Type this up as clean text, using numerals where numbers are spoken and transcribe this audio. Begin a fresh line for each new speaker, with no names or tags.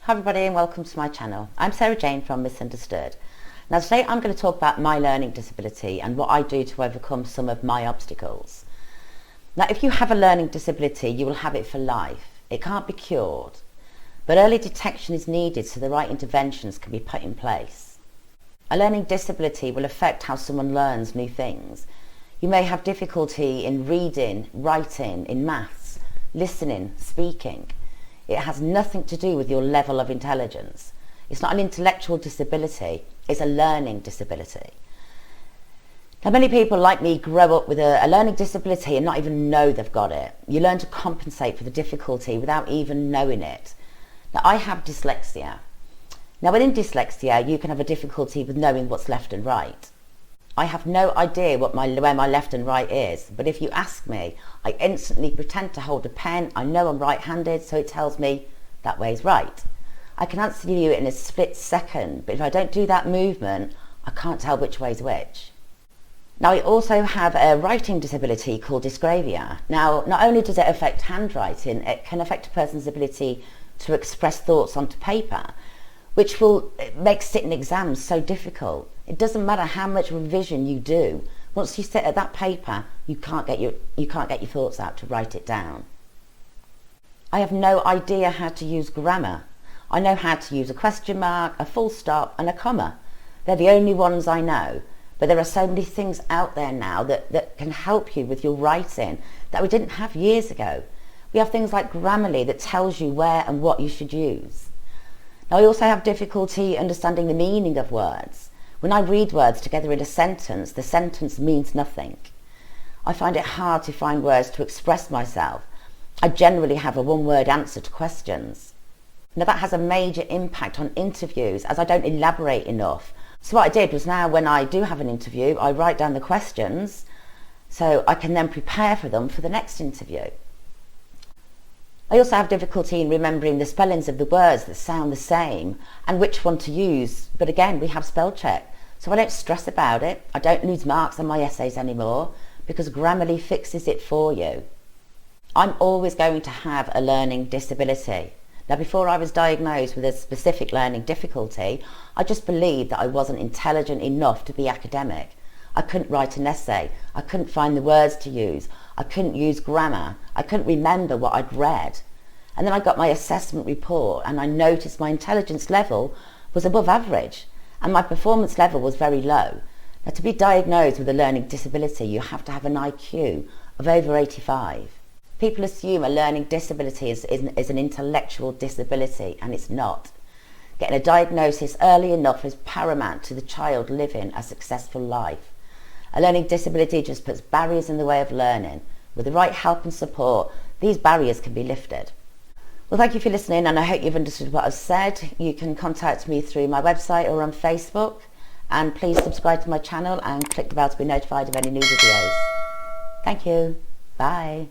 Hi everybody and welcome to my channel. I'm Sarah Jane from Misunderstood. Now today I'm going to talk about my learning disability and what I do to overcome some of my obstacles. Now if you have a learning disability you will have it for life. It can't be cured, but early detection is needed so the right interventions can be put in place. A learning disability will affect how someone learns new things. You may have difficulty in reading, writing, in maths, listening, speaking. It has nothing to do with your level of intelligence. It's not an intellectual disability, it's a learning disability. Now many people like me grow up with a learning disability and not even know they've got it. You learn to compensate for the difficulty without even knowing it. Now I have dyslexia. Now within dyslexia you can have a difficulty with knowing what's left and right. I have no idea where my left and right is, but if you ask me, I instantly pretend to hold a pen. I know I'm right-handed, so it tells me that way is right. I can answer you in a split second, but if I don't do that movement, I can't tell which way is which. Now I also have a writing disability called Dys Gravia. Now not only does it affect handwriting, it can affect a person's ability to express thoughts onto paper, which will make sitting exams so difficult. It doesn't matter how much revision you do. Once you sit at that paper, you can't get your thoughts out to write it down. I have no idea how to use grammar. I know how to use a question mark, a full stop and a comma. They're the only ones I know. But there are so many things out there now that can help you with your writing that we didn't have years ago. We have things like Grammarly that tells you where and what you should use. Now I also have difficulty understanding the meaning of words. When I read words together in a sentence, the sentence means nothing. I find it hard to find words to express myself. I generally have a one-word answer to questions. Now that has a major impact on interviews as I don't elaborate enough. So what I did was now when I do have an interview, I write down the questions so I can then prepare for them for the next interview. I also have difficulty in remembering the spellings of the words that sound the same and which one to use, but again we have spell check, so I don't stress about it. I don't lose marks on my essays anymore because Grammarly fixes it for you. I'm always going to have a learning disability. Now before I was diagnosed with a specific learning difficulty, I just believed that I wasn't intelligent enough to be academic. I couldn't write an essay, I couldn't find the words to use, I couldn't use grammar, I couldn't remember what I'd read. And then I got my assessment report and I noticed my intelligence level was above average and my performance level was very low. Now to be diagnosed with a learning disability you have to have an IQ of over 85. People assume a learning disability is an intellectual disability and it's not. Getting a diagnosis early enough is paramount to the child living a successful life. A learning disability just puts barriers in the way of learning. With the right help and support, these barriers can be lifted. Well, thank you for listening and I hope you've understood what I've said. You can contact me through my website or on Facebook, and please subscribe to my channel and click the bell to be notified of any new videos. Thank you. Bye.